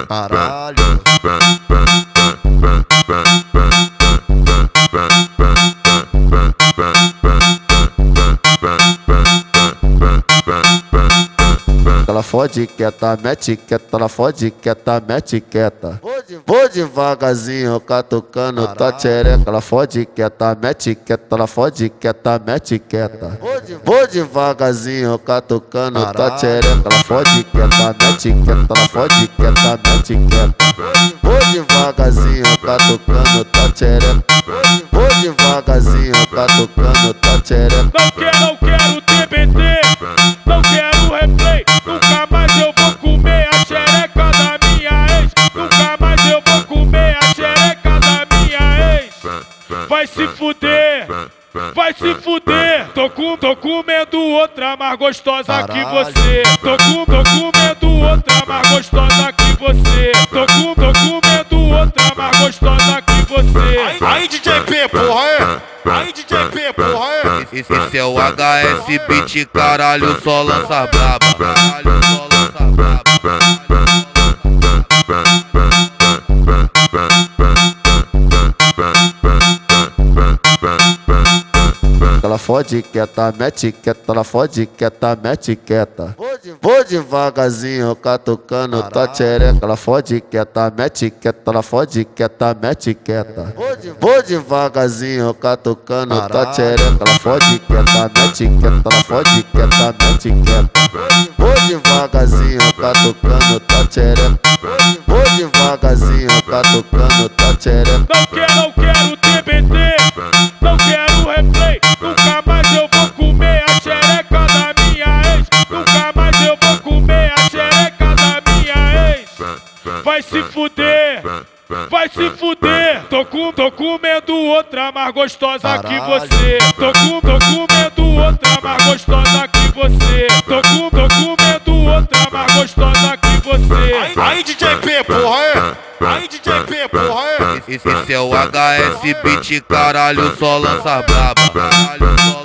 Caralho. Ela fode quieta, mete quieta, ela fode quieta, mete quieta. Vou devagarzinho, catucando tua tchereca. Ela fode quieta, mete quieta, ela fode quieta, mete quieta. Vou devagarzinho, catucando tua tchereca. Ela fode quieta, mete quieta, ela fode quieta, mete quieta. Vou devagarzinho, catucando tua tchereca. Vou devagarzinho, catucando tua tchereca. Não quero TBT, não quero replay. Nunca mais eu vou comer a xereca da minha ex. Nunca mais eu vou comer a xereca da minha ex. Vai se fuder, vai se fuder. Tô comendo outra mais gostosa que você. Tô comendo outra mais gostosa que você. Tô comendo outra mais gostosa que você. Aí DJ P, porra, é? Aí DJ P, porra, é? Esse é o HS Beat, caralho, só lança braba. Caralho, só lança braba. Ela fode quieta, mete quieta, ela fode quieta, mete quieta. Vou devagarzinho, catucando tua tchereca. Ela fode quieta, mete quieta, ela fode quieta, mete quieta. Vou devagarzinho, catucando tua tchereca. Ela fode quieta, mete quieta, ela fode quieta, mete quieta. Vou devagarzinho, catucando tua tchereca. Vou devagarzinho, catucando tua tchereca. Não quero TBT, não quero replay. Nunca mais eu vou comer a xereca da minha ex. Nunca mais eu vou comer a xereca da minha ex. Vai se fuder, vai se fuder. Tô comendo outra mais gostosa que você. Tô comendo outra mais gostosa que você. Tô comendo outra mais gostosa que você. Aí DJ P, porra, é? Aí DJ P, porra, é? Esse é o HS Beat, caralho, só lança braba. Caralho, só